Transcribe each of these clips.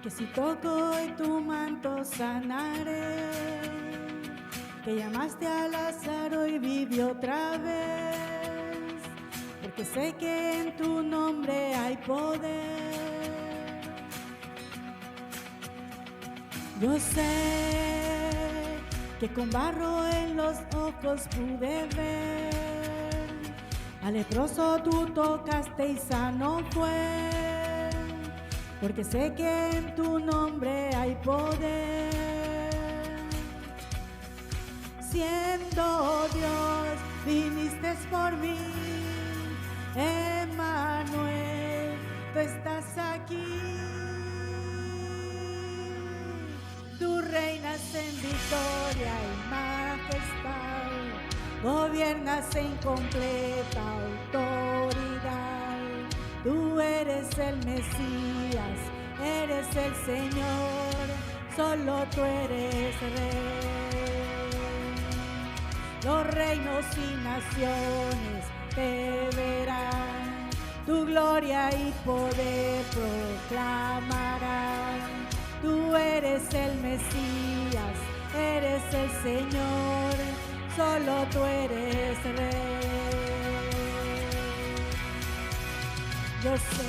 que si toco hoy tu manto sanaré, que llamaste a Lázaro y vivió otra vez, porque sé que en tu nombre hay poder. Yo sé que con barro en los ojos pude ver, al leproso tú tocaste y sano fue, porque sé que en tu nombre hay poder. Siendo Dios, viniste por mí, Emmanuel, tú estás aquí. Tú reinas en victoria y majestad, gobiernas en completa autoridad. Tú eres el Mesías, eres el Señor, solo tú eres Rey. Los reinos y naciones te verán, tu gloria y poder proclamarán. Tú eres el Mesías, eres el Señor, solo tú eres Rey. Yo sé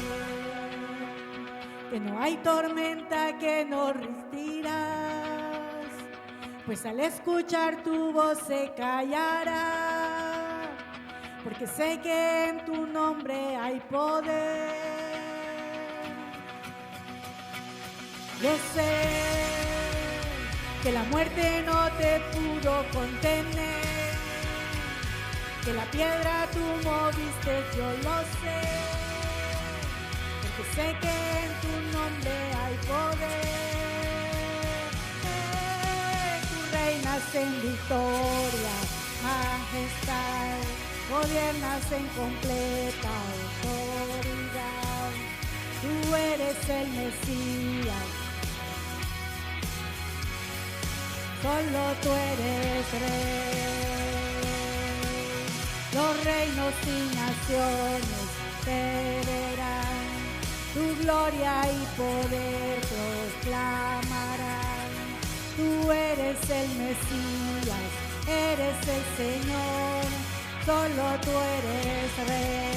que no hay tormenta que no resistirás, pues al escuchar tu voz se callará, porque sé que en tu nombre hay poder. Yo sé que la muerte no te pudo contener, que la piedra tú moviste, yo lo sé, porque sé que en tu nombre hay poder. Tú reinas en victoria, majestad, gobiernas en completa autoridad. Tú eres el Mesías, solo tú eres Rey. Los reinos y naciones te verán, tu gloria y poder proclamarán. Tú eres el Mesías, eres el Señor, solo tú eres Rey.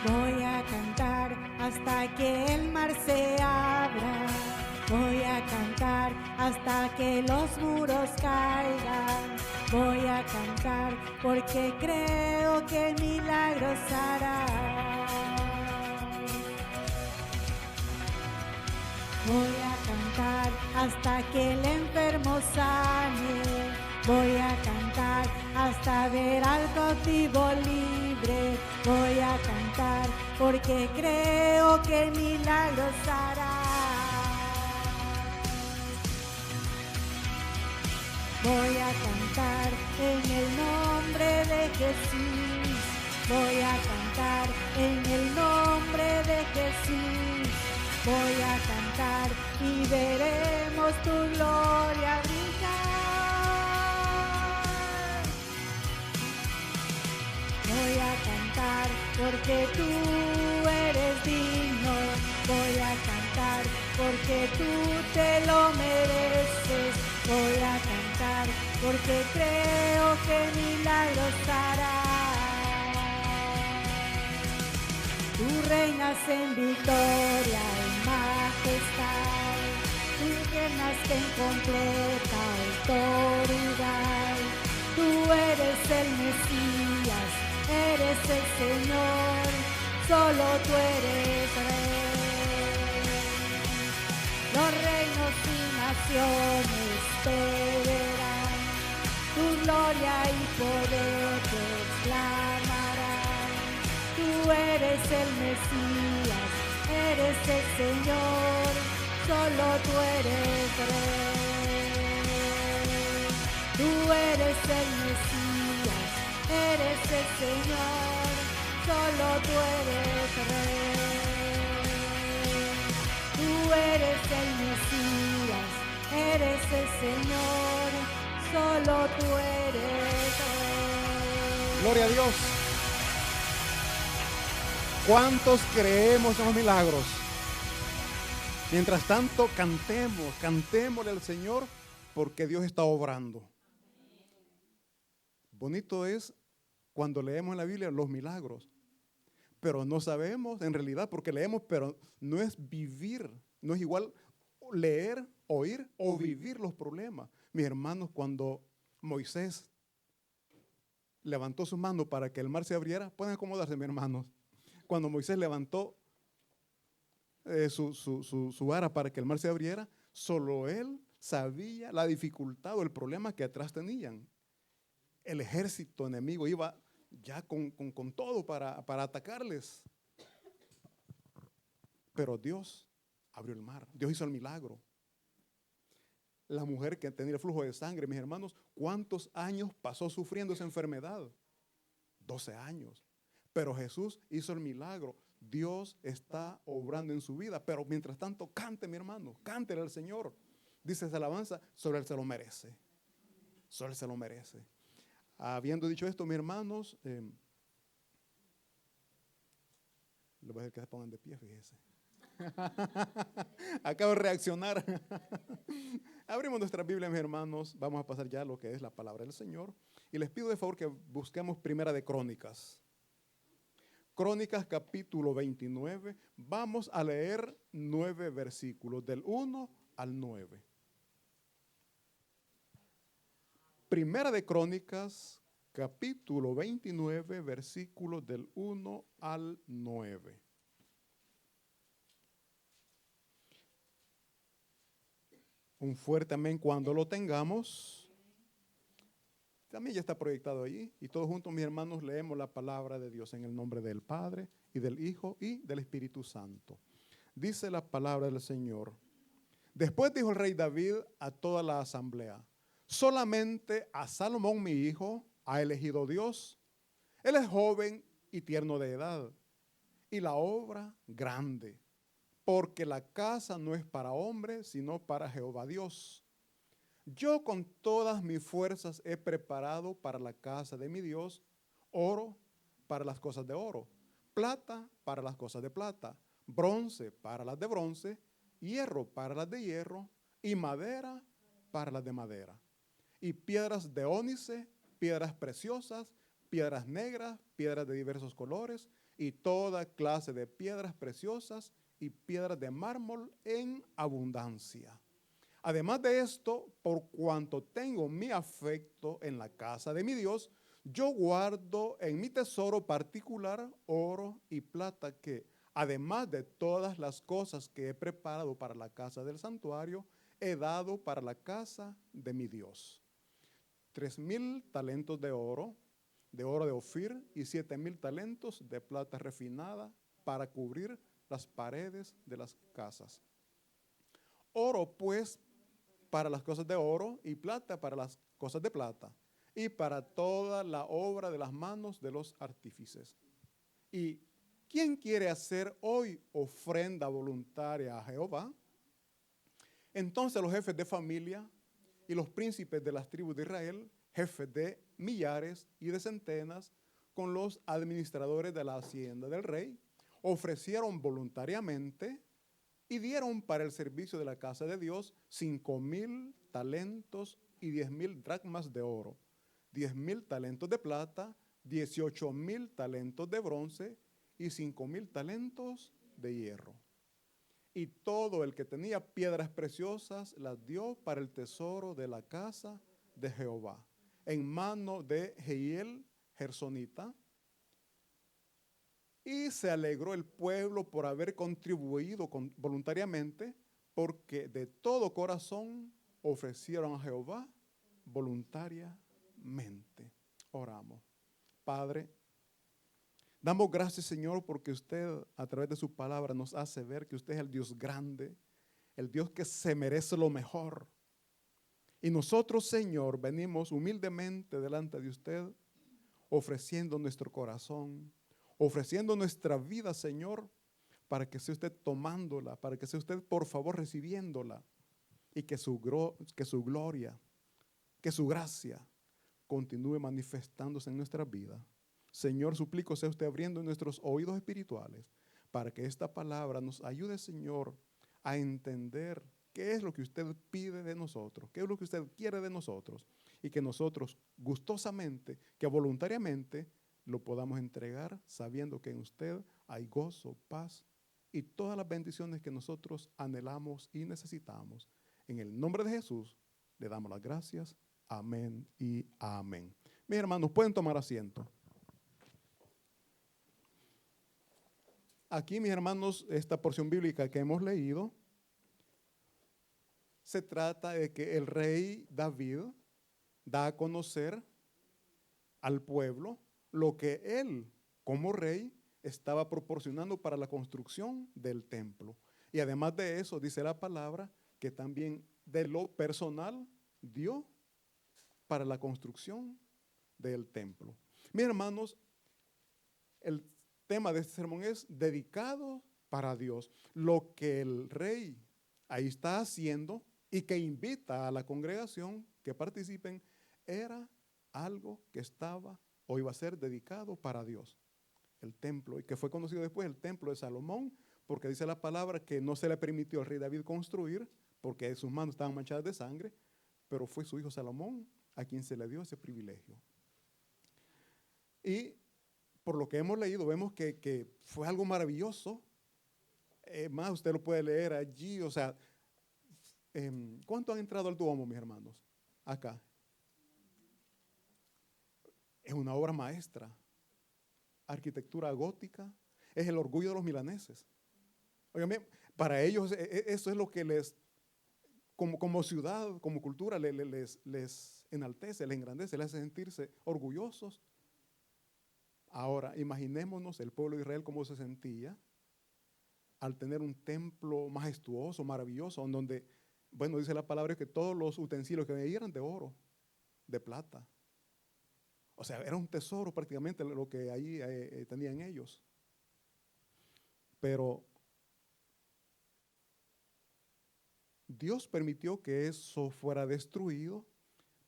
Voy a cantar hasta que el mar se abra. Voy a cantar hasta que los muros caigan. Voy a cantar porque creo que milagros hará. Voy a cantar hasta que el enfermo sane. Voy a cantar hasta ver al cautivo libre. Voy a cantar porque creo que milagros hará. Voy a cantar en el nombre de Jesús. Voy a cantar en el nombre de Jesús. Voy a cantar y veremos tu gloria brillar. Voy a cantar porque tú eres digno. Voy a cantar porque tú te lo mereces. Voy a cantar porque creo que milagros hará. Tú reinas en victoria y majestad, tú reinas en completa autoridad. Tú eres el Mesías, eres el Señor, solo tú eres Rey. Los reinos y naciones te verán, tu gloria y poder proclamarán. Tú eres el Mesías, eres el Señor, solo tú eres Rey. Tú eres el Mesías, eres el Señor, solo tú eres Rey. Tú eres el Mesías, eres el Señor, solo tú eres hoy. Gloria a Dios. ¿Cuántos creemos en los milagros? Mientras tanto, cantémosle al Señor porque Dios está obrando. Bonito es cuando leemos en la Biblia los milagros, pero no sabemos en realidad porque leemos, pero no es vivir, no es igual leer, oír o vivir los problemas. Mis hermanos, cuando Moisés levantó su mano para que el mar se abriera, pueden acomodarse, mis hermanos. Cuando Moisés levantó su vara para que el mar se abriera, solo él sabía la dificultad o el problema que atrás tenían. El ejército enemigo iba ya con todo para atacarles. Pero Dios abrió el mar, Dios hizo el milagro. La mujer que tenía el flujo de sangre, mis hermanos, ¿cuántos años pasó sufriendo esa enfermedad? 12 años. Pero Jesús hizo el milagro. Dios está obrando en su vida. Pero mientras tanto, cante, mi hermano, cántele al Señor. Dice esa alabanza, sobre él se lo merece. Sobre él se lo merece. Habiendo dicho esto, mis hermanos, les voy a decir que se pongan de pie, fíjese. Acabo de reaccionar. Abrimos nuestra Biblia, mis hermanos. Vamos a pasar ya a lo que es la palabra del Señor. Y les pido de favor que busquemos Primera de Crónicas. Crónicas capítulo 29. Vamos a leer 9 versículos, del 1 al 9. Primera de Crónicas, capítulo 29, versículos del 1 al 9. Un fuerte amén cuando lo tengamos. También ya está proyectado allí. Y todos juntos, mis hermanos, leemos la palabra de Dios en el nombre del Padre, y del Hijo, y del Espíritu Santo. Dice la palabra del Señor. Después dijo el rey David a toda la asamblea: solamente a Salomón mi hijo ha elegido Dios. Él es joven y tierno de edad, y la obra grande, porque la casa no es para hombre, sino para Jehová Dios. Yo con todas mis fuerzas he preparado para la casa de mi Dios oro para las cosas de oro, plata para las cosas de plata, bronce para las de bronce, hierro para las de hierro, y madera para las de madera. Y piedras de ónice, piedras preciosas, piedras negras, piedras de diversos colores, y toda clase de piedras preciosas y piedras de mármol en abundancia. Además de esto, por cuanto tengo mi afecto en la casa de mi Dios, yo guardo en mi tesoro particular oro y plata que, además de todas las cosas que he preparado para la casa del santuario, he dado para la casa de mi Dios. 3,000 talentos de oro de Ofir, y 7,000 talentos de plata refinada para cubrir las paredes de las casas. Oro, pues, para las cosas de oro, y plata para las cosas de plata, y para toda la obra de las manos de los artífices. ¿Y quién quiere hacer hoy ofrenda voluntaria a Jehová? Entonces los jefes de familia y los príncipes de las tribus de Israel, jefes de millares y de centenas, con los administradores de la hacienda del rey, ofrecieron voluntariamente y dieron para el servicio de la casa de Dios 5,000 talentos y 10,000 dracmas de oro, 10,000 talentos de plata, 18,000 talentos de bronce y 5,000 talentos de hierro. Y todo el que tenía piedras preciosas las dio para el tesoro de la casa de Jehová, en mano de Jehiel Gersonita. Y se alegró el pueblo por haber contribuido voluntariamente, porque de todo corazón ofrecieron a Jehová voluntariamente. Oramos. Padre, damos gracias, Señor, porque usted a través de su palabra nos hace ver que usted es el Dios grande, el Dios que se merece lo mejor. Y nosotros, Señor, venimos humildemente delante de usted, ofreciendo nuestro corazón, ofreciendo nuestra vida, Señor, para que sea usted tomándola, para que sea usted, por favor, recibiéndola. y que que su gloria, que su gracia continúe manifestándose en nuestra vida. Señor, suplico sea usted abriendo nuestros oídos espirituales para que esta palabra nos ayude, Señor, a entender qué es lo que usted pide de nosotros, qué es lo que usted quiere de nosotros, y que nosotros gustosamente, que voluntariamente lo podamos entregar sabiendo que en usted hay gozo, paz y todas las bendiciones que nosotros anhelamos y necesitamos. En el nombre de Jesús le damos las gracias. Amén y amén. Mis hermanos, pueden tomar asiento. Aquí, mis hermanos, esta porción bíblica que hemos leído, se trata de que el rey David da a conocer al pueblo lo que él, como rey, estaba proporcionando para la construcción del templo. Y además de eso, dice la palabra, que también de lo personal dio para la construcción del templo. Mis hermanos, el tema de este sermón es dedicado para Dios. Lo que el rey ahí está haciendo y que invita a la congregación que participen era algo que estaba o iba a ser dedicado para Dios. El templo, y que fue conocido después el templo de Salomón, porque dice la palabra que no se le permitió al rey David construir porque sus manos estaban manchadas de sangre, pero fue su hijo Salomón a quien se le dio ese privilegio. Y por lo que hemos leído, vemos que fue algo maravilloso. Más usted lo puede leer allí, o sea, ¿cuántos han entrado al Duomo, mis hermanos? Acá. Es una obra maestra. Arquitectura gótica, es el orgullo de los milaneses. Óigame, para ellos eso es lo que les, como ciudad, como cultura, les enaltece, les engrandece, les hace sentirse orgullosos. Ahora, imaginémonos el pueblo de Israel cómo se sentía al tener un templo majestuoso, maravilloso, en donde, bueno, dice la palabra que todos los utensilios que veían eran de oro, de plata. O sea, era un tesoro prácticamente lo que ahí tenían ellos. Pero Dios permitió que eso fuera destruido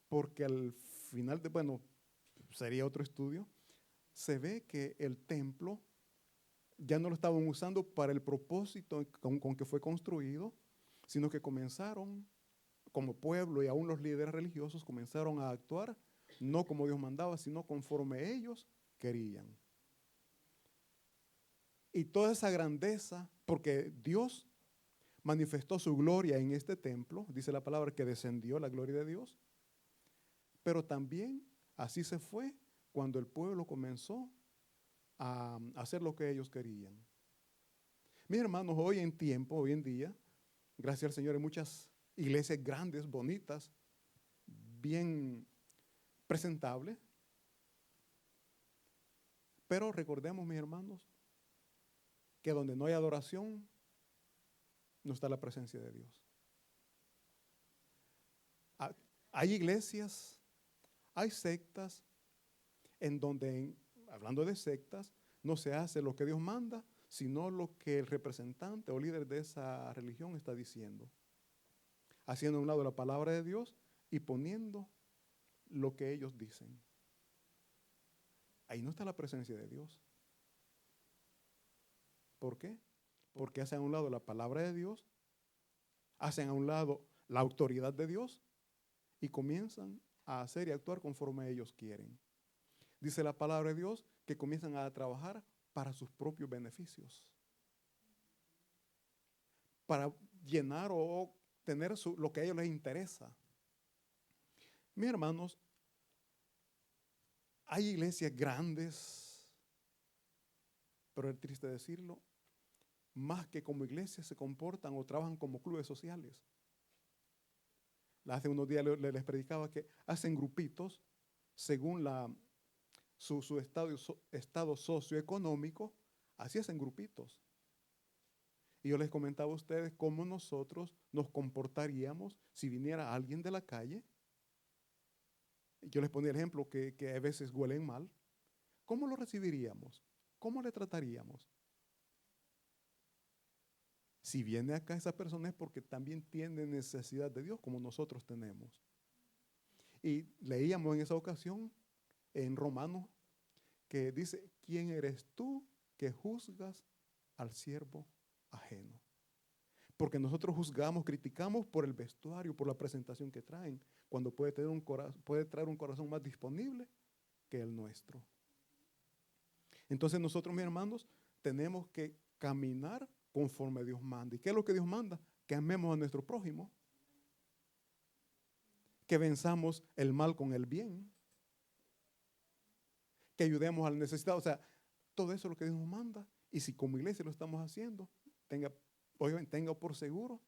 porque al final, bueno, sería otro estudio, se ve que el templo ya no lo estaban usando para el propósito con que fue construido, sino que comenzaron como pueblo y aún los líderes religiosos comenzaron a actuar no como Dios mandaba, sino conforme ellos querían. Y toda esa grandeza, porque Dios manifestó su gloria en este templo, dice la palabra que descendió la gloria de Dios, pero también así se fue cuando el pueblo comenzó a hacer lo que ellos querían. Mis hermanos, hoy en día, gracias al Señor, hay muchas iglesias grandes, bonitas, bien presentables, pero recordemos, mis hermanos, que donde no hay adoración, no está la presencia de Dios. Hay iglesias, hay sectas, en donde, hablando de sectas, no se hace lo que Dios manda, sino lo que el representante o líder de esa religión está diciendo. Haciendo a un lado la palabra de Dios y poniendo lo que ellos dicen. Ahí no está la presencia de Dios. ¿Por qué? Porque hacen a un lado la palabra de Dios, hacen a un lado la autoridad de Dios y comienzan a hacer y actuar conforme ellos quieren. Dice la palabra de Dios que comienzan a trabajar para sus propios beneficios, para llenar o tener lo que a ellos les interesa. Mis hermanos, hay iglesias grandes, pero es triste decirlo, más que como iglesias se comportan o trabajan como clubes sociales. Hace unos días les predicaba que hacen grupitos según su estado socioeconómico, así hacen grupitos. Y yo les comentaba a ustedes cómo nosotros nos comportaríamos si viniera alguien de la calle. Yo les ponía el ejemplo que a veces huelen mal. ¿Cómo lo recibiríamos? ¿Cómo le trataríamos? Si viene acá esa persona es porque también tiene necesidad de Dios como nosotros tenemos. Y leíamos en esa ocasión en Romanos que dice, ¿quién eres tú que juzgas al siervo ajeno? Porque nosotros juzgamos, criticamos por el vestuario, por la presentación que traen, cuando puede traer un corazón más disponible que el nuestro. Entonces nosotros, mis hermanos, tenemos que caminar conforme Dios manda. ¿Y qué es lo que Dios manda? Que amemos a nuestro prójimo, que venzamos el mal con el bien, que ayudemos al necesitado. O sea, todo eso es lo que Dios nos manda. Y si como iglesia lo estamos haciendo, tenga por seguro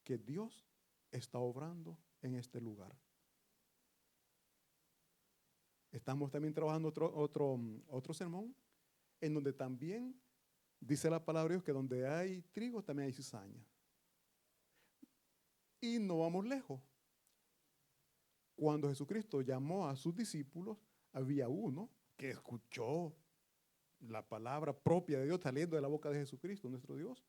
que Dios está obrando en este lugar. Estamos también trabajando otro sermón en donde también dice la palabra de Dios que donde hay trigo también hay cizaña. Y no vamos lejos. Cuando Jesucristo llamó a sus discípulos, había uno que escuchó la palabra propia de Dios saliendo de la boca de Jesucristo, nuestro Dios.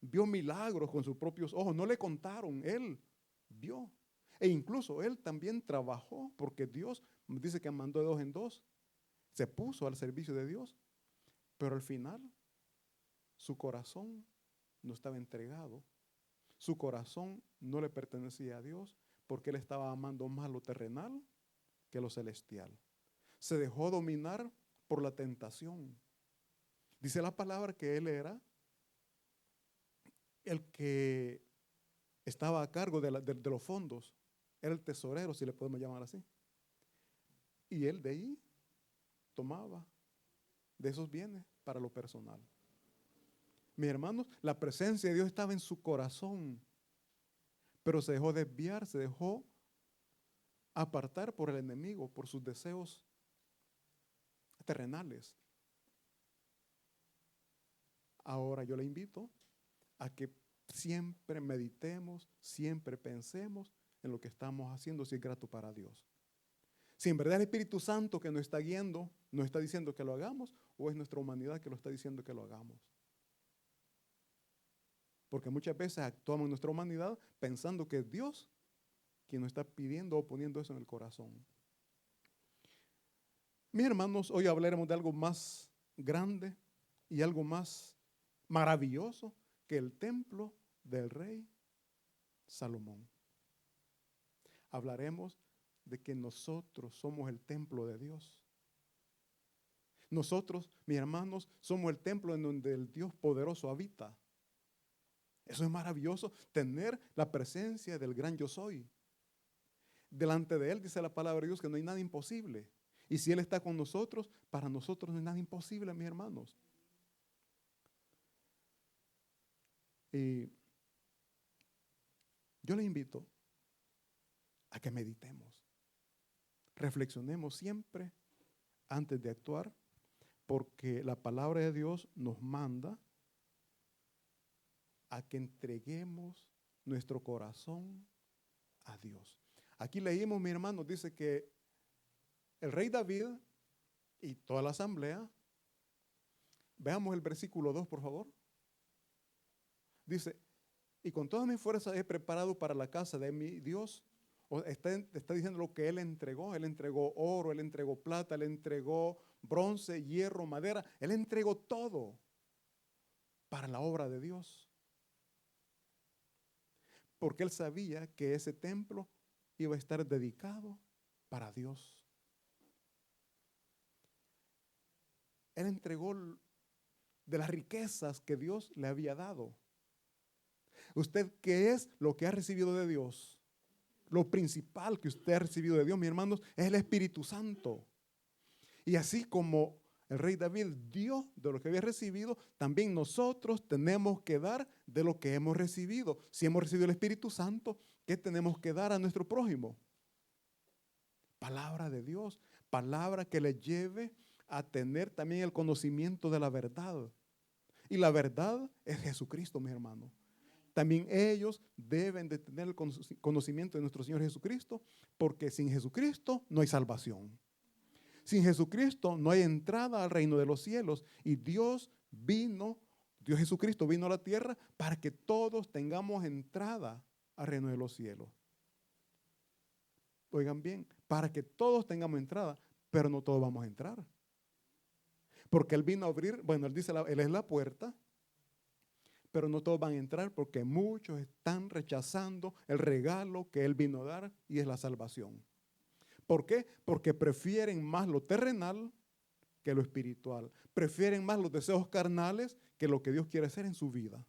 Vio milagros con sus propios ojos. No le contaron, él vio. E incluso él también trabajó porque Dios dice que mandó de 2 en 2. Se puso al servicio de Dios. Pero al final, su corazón no estaba entregado. Su corazón no le pertenecía a Dios porque él estaba amando más lo terrenal que lo celestial. Se dejó dominar por la tentación. Dice la palabra que él era el que estaba a cargo de los fondos. Era el tesorero, si le podemos llamar así. Y él de ahí tomaba de esos bienes para lo personal. Mis hermanos, la presencia de Dios estaba en su corazón, pero se dejó desviar, se dejó apartar por el enemigo, por sus deseos terrenales. Ahora yo le invito a que siempre meditemos, siempre pensemos en lo que estamos haciendo, si es grato para Dios. Si en verdad el Espíritu Santo que nos está guiando, nos está diciendo que lo hagamos, o es nuestra humanidad que lo está diciendo que lo hagamos. Porque muchas veces actuamos en nuestra humanidad pensando que es Dios quien nos está pidiendo o poniendo eso en el corazón. Mis hermanos, hoy hablaremos de algo más grande y algo más maravilloso que el templo del rey Salomón. Hablaremos de que nosotros somos el templo de Dios. Nosotros, mis hermanos, somos el templo en donde el Dios poderoso habita. Eso es maravilloso, tener la presencia del gran yo soy. Delante de Él dice la palabra de Dios que no hay nada imposible. Y si Él está con nosotros, para nosotros no hay nada imposible, mis hermanos. Y yo le invito a que meditemos, reflexionemos siempre antes de actuar, porque la palabra de Dios nos manda a que entreguemos nuestro corazón a Dios. Aquí leímos, mi hermano, dice que el rey David y toda la asamblea, veamos el versículo 2, por favor. Dice, y con todas mis fuerzas he preparado para la casa de mi Dios. Está diciendo lo que Él entregó. Él entregó oro, Él entregó plata, Él entregó bronce, hierro, madera. Él entregó todo para la obra de Dios. Porque Él sabía que ese templo iba a estar dedicado para Dios. Él entregó de las riquezas que Dios le había dado. ¿Usted qué es lo que ha recibido de Dios? Lo principal que usted ha recibido de Dios, mis hermanos, es el Espíritu Santo. Y así como el rey David dio de lo que había recibido, también nosotros tenemos que dar de lo que hemos recibido. Si hemos recibido el Espíritu Santo, ¿qué tenemos que dar a nuestro prójimo? Palabra de Dios, palabra que le lleve a tener también el conocimiento de la verdad. Y la verdad es Jesucristo, mis hermanos. También ellos deben de tener el conocimiento de nuestro Señor Jesucristo, porque sin Jesucristo no hay salvación. Sin Jesucristo no hay entrada al reino de los cielos. Y Dios vino, Dios Jesucristo vino a la tierra para que todos tengamos entrada al reino de los cielos. Oigan bien, para que todos tengamos entrada, pero no todos vamos a entrar. Porque Él vino a abrir, bueno, Él dice, Él es la puerta, pero no todos van a entrar porque muchos están rechazando el regalo que Él vino a dar y es la salvación. ¿Por qué? Porque prefieren más lo terrenal que lo espiritual. Prefieren más los deseos carnales que lo que Dios quiere hacer en su vida.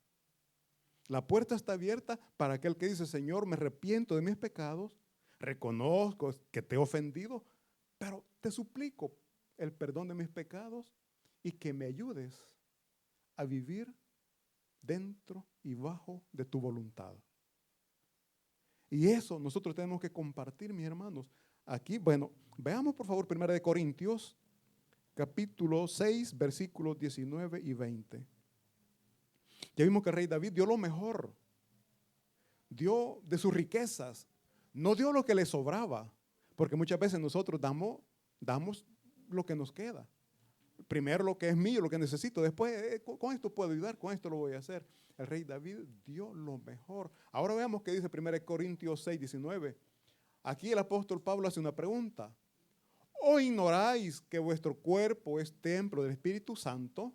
La puerta está abierta para aquel que dice, Señor, me arrepiento de mis pecados, reconozco que te he ofendido, pero te suplico el perdón de mis pecados y que me ayudes a vivir dentro y bajo de tu voluntad. Y eso nosotros tenemos que compartir, mis hermanos. Aquí, bueno, veamos por favor 1 Corintios, capítulo 6, versículos 19 y 20. Ya vimos que el rey David dio lo mejor, dio de sus riquezas, no dio lo que le sobraba, porque muchas veces nosotros damos lo que nos queda. Primero lo que es mío, lo que necesito, después con esto puedo ayudar, con esto lo voy a hacer. El rey David dio lo mejor. Ahora veamos qué dice 1 Corintios 6, 19. Aquí el apóstol Pablo hace una pregunta. ¿O ignoráis que vuestro cuerpo es templo del Espíritu Santo?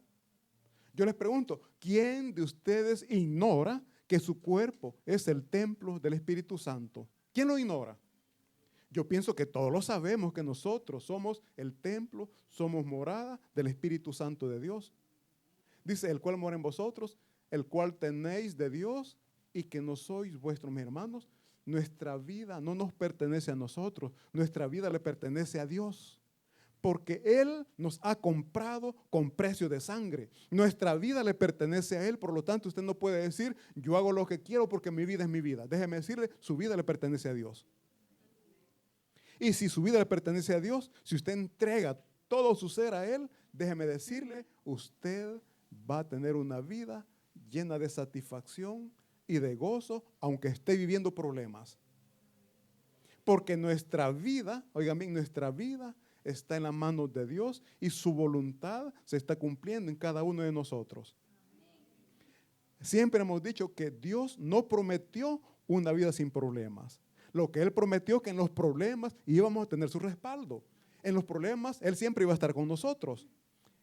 Yo les pregunto, ¿quién de ustedes ignora que su cuerpo es el templo del Espíritu Santo? ¿Quién lo ignora? Yo pienso que todos lo sabemos, que nosotros somos el templo, somos morada del Espíritu Santo de Dios. Dice, el cual mora en vosotros, el cual tenéis de Dios y que no sois vuestros, mis hermanos. Nuestra vida no nos pertenece a nosotros, nuestra vida le pertenece a Dios. Porque Él nos ha comprado con precio de sangre. Nuestra vida le pertenece a Él, por lo tanto usted no puede decir, yo hago lo que quiero porque mi vida es mi vida. Déjeme decirle, su vida le pertenece a Dios. Y si su vida le pertenece a Dios, si usted entrega todo su ser a Él, déjeme decirle, usted va a tener una vida llena de satisfacción y de gozo, aunque esté viviendo problemas. Porque nuestra vida, oigan bien, nuestra vida está en las manos de Dios y su voluntad se está cumpliendo en cada uno de nosotros. Siempre hemos dicho que Dios no prometió una vida sin problemas. Lo que Él prometió que en los problemas íbamos a tener su respaldo. En los problemas Él siempre iba a estar con nosotros.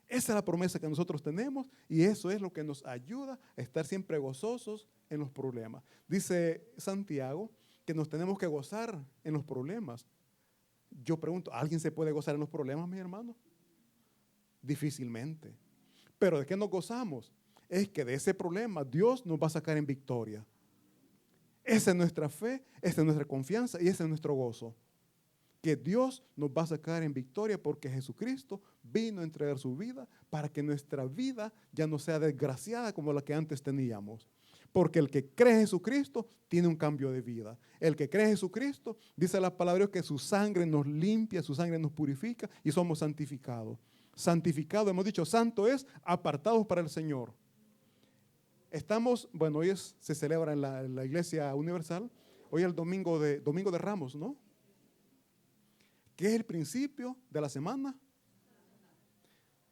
Esa es la promesa que nosotros tenemos y eso es lo que nos ayuda a estar siempre gozosos en los problemas. Dice Santiago que nos tenemos que gozar en los problemas. Yo pregunto, ¿alguien se puede gozar en los problemas, mis hermanos? Difícilmente. Pero ¿de qué nos gozamos? Es que de ese problema Dios nos va a sacar en victoria. Esa es nuestra fe, esa es nuestra confianza y ese es nuestro gozo. Que Dios nos va a sacar en victoria porque Jesucristo vino a entregar su vida para que nuestra vida ya no sea desgraciada como la que antes teníamos. Porque el que cree en Jesucristo tiene un cambio de vida. El que cree en Jesucristo, dice la palabra que su sangre nos limpia, su sangre nos purifica y somos santificados. Santificado, hemos dicho, santo es, apartados para el Señor. Estamos, bueno, hoy se celebra en la Iglesia Universal, hoy es el domingo de Ramos, ¿no? ¿Qué es el principio de la semana?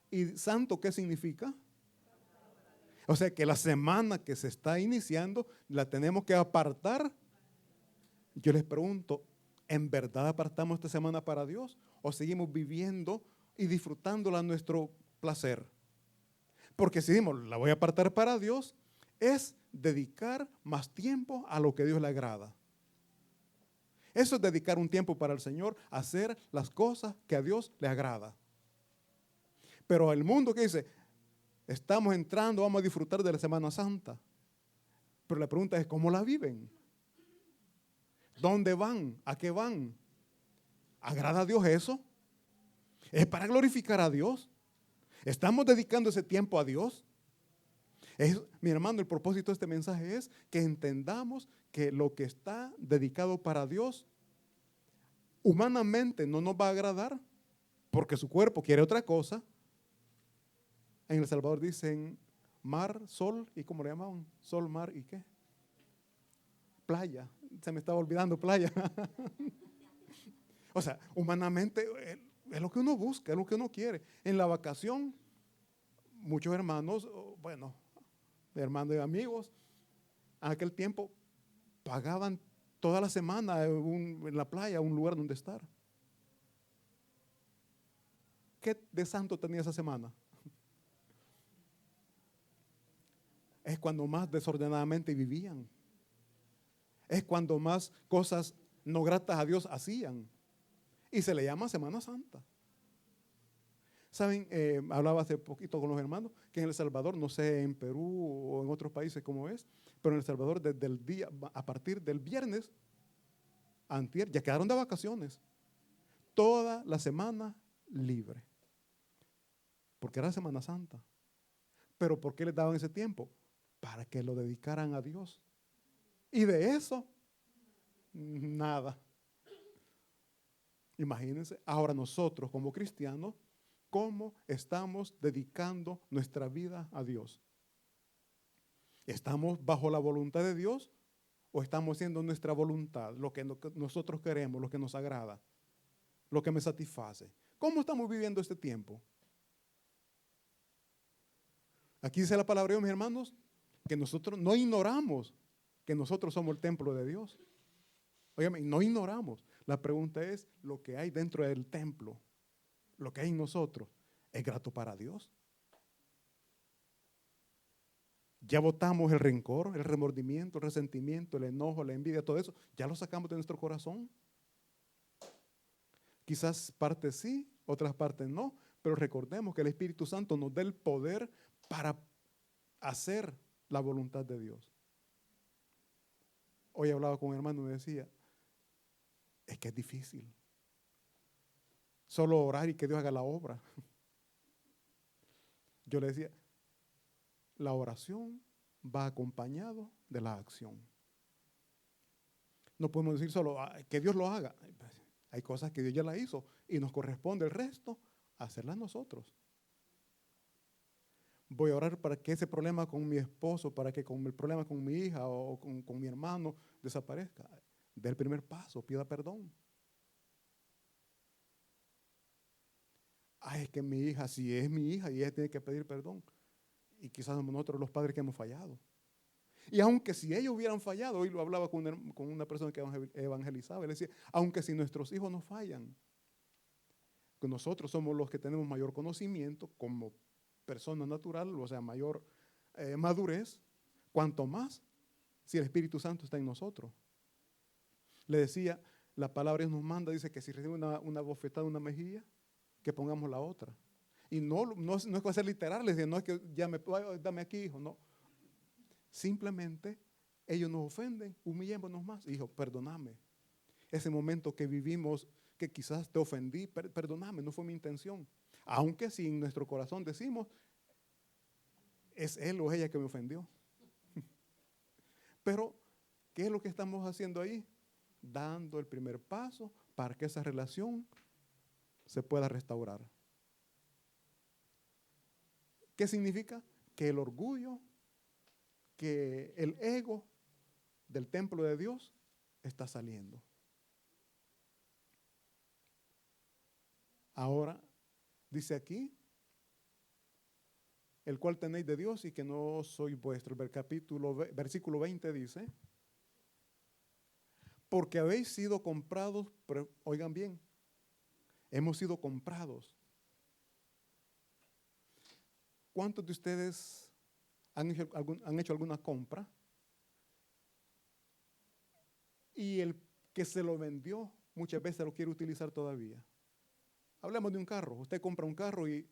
¿Y santo qué significa? O sea que la semana que se está iniciando la tenemos que apartar. Yo les pregunto, ¿en verdad apartamos esta semana para Dios? ¿O seguimos viviendo y disfrutándola a nuestro placer? Porque si decimos, la voy a apartar para Dios, es dedicar más tiempo a lo que a Dios le agrada. Eso es dedicar un tiempo para el Señor, hacer las cosas que a Dios le agrada. Pero el mundo que dice, estamos entrando, vamos a disfrutar de la Semana Santa. Pero la pregunta es, ¿cómo la viven? ¿Dónde van? ¿A qué van? ¿Agrada a Dios eso? ¿Es para glorificar a Dios? ¿Estamos dedicando ese tiempo a Dios? Mi hermano, el propósito de este mensaje es que entendamos que lo que está dedicado para Dios humanamente no nos va a agradar porque su cuerpo quiere otra cosa. En El Salvador dicen mar, sol, ¿y cómo le llamaban? Sol, mar, ¿y qué? Playa. Se me estaba olvidando playa. O sea, humanamente es lo que uno busca, es lo que uno quiere. En la vacación, muchos hermanos, bueno, hermanos y amigos, en aquel tiempo pagaban toda la semana en la playa un lugar donde estar. ¿Qué de santo tenía esa semana? Es cuando más desordenadamente vivían. Es cuando más cosas no gratas a Dios hacían. Y se le llama Semana Santa. Saben, hablaba hace poquito con los hermanos que en El Salvador, no sé en Perú o en otros países cómo es, pero en El Salvador desde el día, a partir del viernes, antier, ya quedaron de vacaciones. Toda la semana libre. Porque era Semana Santa. Pero ¿por qué les daban ese tiempo? Para que lo dedicaran a Dios. Y de eso, nada. Imagínense, ahora nosotros como cristianos, ¿cómo estamos dedicando nuestra vida a Dios? ¿Estamos bajo la voluntad de Dios o estamos haciendo nuestra voluntad, lo que nosotros queremos, lo que nos agrada, lo que me satisface? ¿Cómo estamos viviendo este tiempo? Aquí dice la palabra de Dios, mis hermanos, que nosotros no ignoramos que nosotros somos el templo de Dios. Óigame, no ignoramos. La pregunta es, lo que hay dentro del templo, lo que hay en nosotros, ¿es grato para Dios? Ya botamos el rencor, el remordimiento, el resentimiento, el enojo, la envidia, todo eso, ya lo sacamos de nuestro corazón. Quizás partes sí, otras partes no, pero recordemos que el Espíritu Santo nos da el poder para hacer la voluntad de Dios. Hoy hablaba con un hermano y me decía, es que es difícil. Solo orar y que Dios haga la obra. Yo le decía, la oración va acompañado de la acción. No podemos decir solo que Dios lo haga. Hay cosas que Dios ya la hizo y nos corresponde el resto hacerlas nosotros. Voy a orar para que ese problema con mi esposo, para que con el problema con mi hija o con mi hermano desaparezca. Dé el primer paso, pida perdón. Ay, es que mi hija, si es mi hija y ella tiene que pedir perdón. Y quizás somos nosotros los padres que hemos fallado. Y aunque si ellos hubieran fallado, hoy lo hablaba con una persona que evangelizaba, él decía, aunque si nuestros hijos no fallan, que nosotros somos los que tenemos mayor conocimiento como persona natural, o sea, mayor madurez, cuanto más si el Espíritu Santo está en nosotros. Le decía, la palabra nos manda, dice que si recibe una bofetada en una mejilla, que pongamos la otra. Y no es que va a ser literal, les decía, no es que dame aquí, hijo, no. Simplemente ellos nos ofenden, humillémonos más. Hijo, perdóname. Ese momento que vivimos, que quizás te ofendí, perdóname, no fue mi intención. Aunque si en nuestro corazón decimos, es él o ella que me ofendió. Pero, ¿qué es lo que estamos haciendo ahí? Dando el primer paso para que esa relación se pueda restaurar. ¿Qué significa? Que el orgullo, que el ego del templo de Dios está saliendo. Ahora, dice aquí, el cual tenéis de Dios y que no soy vuestro. El versículo 20 dice, porque habéis sido comprados, pero oigan bien, hemos sido comprados. ¿Cuántos de ustedes han hecho alguna compra? Y el que se lo vendió muchas veces lo quiere utilizar todavía. Hablemos de un carro. Usted compra un carro y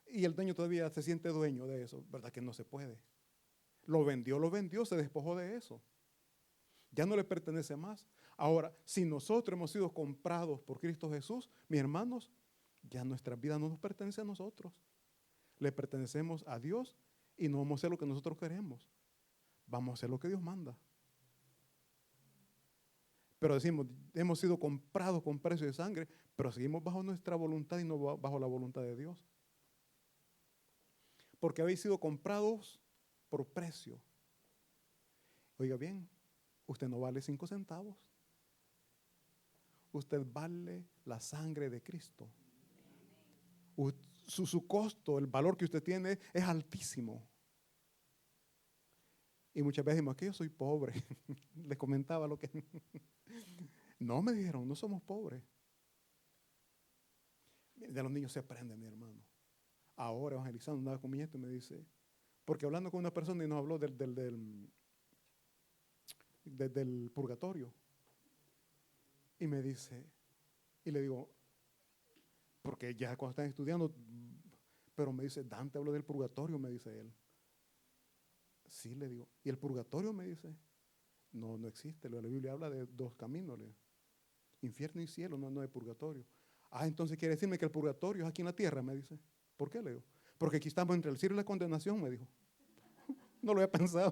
el dueño todavía se siente dueño de eso. ¿Verdad que no se puede? Lo vendió, se despojó de eso. Ya no le pertenece más. Ahora, si nosotros hemos sido comprados por Cristo Jesús, mis hermanos, ya nuestra vida no nos pertenece a nosotros. Le pertenecemos a Dios y no vamos a hacer lo que nosotros queremos. Vamos a hacer lo que Dios manda. Pero decimos, hemos sido comprados con precio de sangre, pero seguimos bajo nuestra voluntad y no bajo la voluntad de Dios. Porque habéis sido comprados por precio. Oiga bien, usted no vale 5 centavos. Usted vale la sangre de Cristo. Su costo, el valor que usted tiene es altísimo. Y muchas veces decimos que yo soy pobre. Les comentaba lo que... No, me dijeron, no somos pobres. De los niños se aprende, mi hermano. Ahora evangelizando, andaba con mi nieto y me dice, porque hablando con una persona y nos habló del purgatorio. Y me dice, y le digo, porque ya cuando están estudiando, pero me dice, Dante habló del purgatorio, me dice él. Sí, le digo, ¿y el purgatorio? Me dice, no, no existe. La Biblia habla de dos caminos, infierno y cielo, no hay purgatorio. Ah, entonces quiere decirme que el purgatorio es aquí en la tierra, me dice. ¿Por qué, le digo? Porque aquí estamos entre el cielo y la condenación, me dijo. No lo había pensado.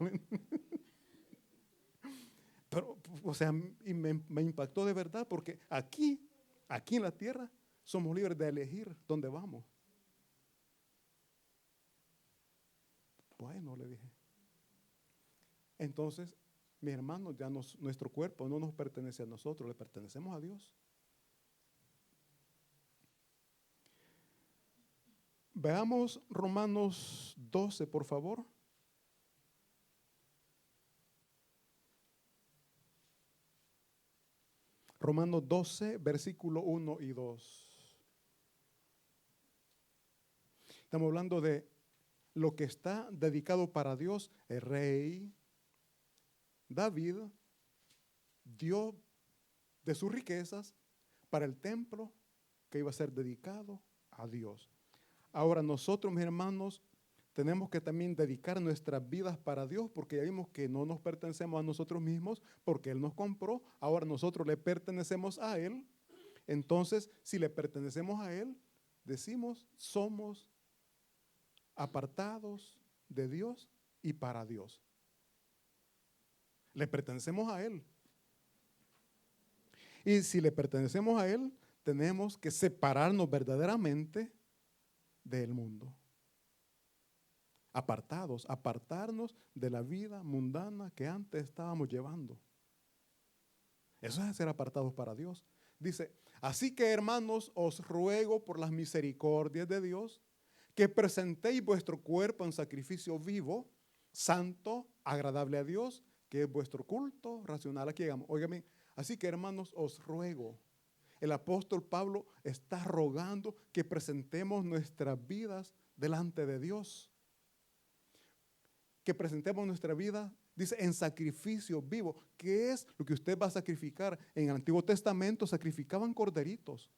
Pero, o sea, y me impactó de verdad, porque aquí en la tierra, somos libres de elegir dónde vamos. Bueno, le dije. Entonces, mi hermano, ya nuestro cuerpo no nos pertenece a nosotros, le pertenecemos a Dios. Veamos Romanos 12, por favor. Romanos 12, versículo 1 y 2. Estamos hablando de lo que está dedicado para Dios. El rey David dio de sus riquezas para el templo que iba a ser dedicado a Dios. Ahora nosotros, mis hermanos, tenemos que también dedicar nuestras vidas para Dios, porque ya vimos que no nos pertenecemos a nosotros mismos, porque Él nos compró. Ahora nosotros le pertenecemos a Él. Entonces, si le pertenecemos a Él, decimos, somos apartados de Dios y para Dios. Le pertenecemos a Él. Y si le pertenecemos a Él, tenemos que separarnos verdaderamente del mundo. Apartarnos de la vida mundana que antes estábamos llevando. Eso es ser apartados para Dios. Dice, así que hermanos, os ruego por las misericordias de Dios, que presentéis vuestro cuerpo en sacrificio vivo, santo, agradable a Dios, que es vuestro culto racional. Aquí llegamos, óigame, así que hermanos, os ruego. El apóstol Pablo está rogando que presentemos nuestras vidas delante de Dios. Que presentemos nuestra vida, dice, en sacrificio vivo. ¿Qué es lo que usted va a sacrificar? En el Antiguo Testamento sacrificaban corderitos.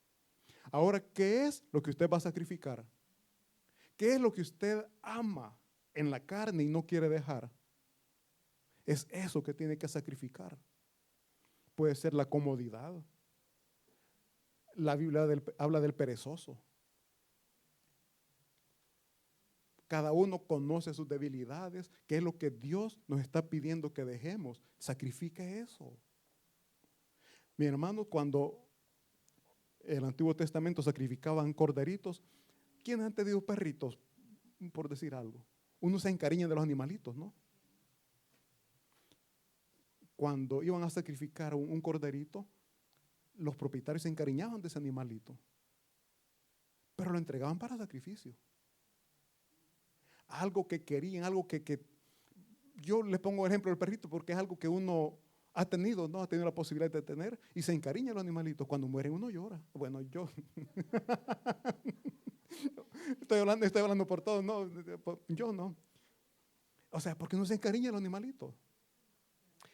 Ahora, ¿qué es lo que usted va a sacrificar? ¿Qué es lo que usted ama en la carne y no quiere dejar? Es eso que tiene que sacrificar. Puede ser la comodidad. La Biblia habla del perezoso. Cada uno conoce sus debilidades, que es lo que Dios nos está pidiendo que dejemos. Sacrifique eso. Mi hermano, cuando el Antiguo Testamento sacrificaban corderitos, ¿quiénes han tenido perritos? Por decir algo. Uno se encariña de los animalitos, ¿no? Cuando iban a sacrificar un corderito, los propietarios se encariñaban de ese animalito, pero lo entregaban para sacrificio. Algo que querían, algo que yo les pongo el ejemplo del perrito porque es algo que uno ha tenido, ¿no? Ha tenido la posibilidad de tener y se encariña a los animalitos. Cuando mueren uno llora. Bueno, yo estoy hablando por todos, no, yo no. O sea, porque uno se encariña a los animalitos.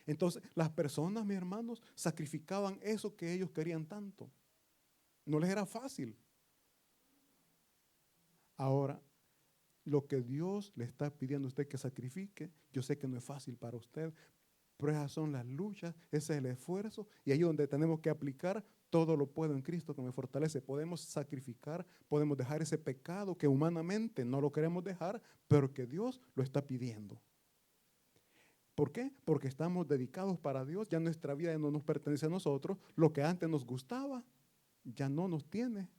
Entonces, las personas, mis hermanos, sacrificaban eso que ellos querían tanto. No les era fácil. Ahora, lo que Dios le está pidiendo a usted que sacrifique, yo sé que no es fácil para usted, pero esas son las luchas, ese es el esfuerzo, y ahí es donde tenemos que aplicar todo lo puedo en Cristo que me fortalece. Podemos sacrificar, podemos dejar ese pecado que humanamente no lo queremos dejar, pero que Dios lo está pidiendo. ¿Por qué? Porque estamos dedicados para Dios, ya nuestra vida no nos pertenece a nosotros, lo que antes nos gustaba ya no nos tiene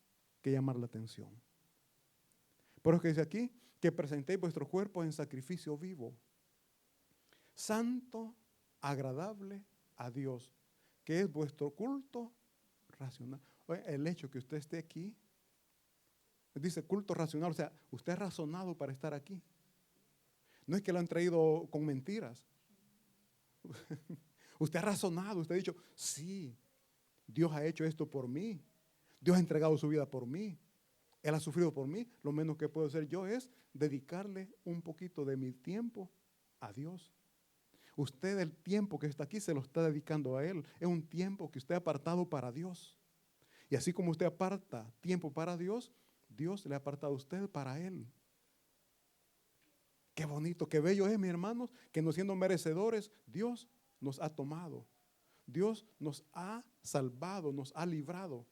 que llamar la atención. Por eso que dice aquí, que presentéis vuestro cuerpo en sacrificio vivo, santo, agradable a Dios, que es vuestro culto racional. Oye, el hecho que usted esté aquí, dice culto racional, o sea, usted es razonado para estar aquí. No es que lo han traído con mentiras. Usted ha razonado, usted ha dicho, sí, Dios ha hecho esto por mí. Dios ha entregado su vida por mí. Él ha sufrido por mí. Lo menos que puedo hacer yo es dedicarle un poquito de mi tiempo a Dios. Usted el tiempo que está aquí se lo está dedicando a Él. Es un tiempo que usted ha apartado para Dios. Y así como usted aparta tiempo para Dios, Dios le ha apartado a usted para Él. Qué bonito, qué bello es, mis hermanos, que no siendo merecedores, Dios nos ha tomado. Dios nos ha salvado, nos ha librado.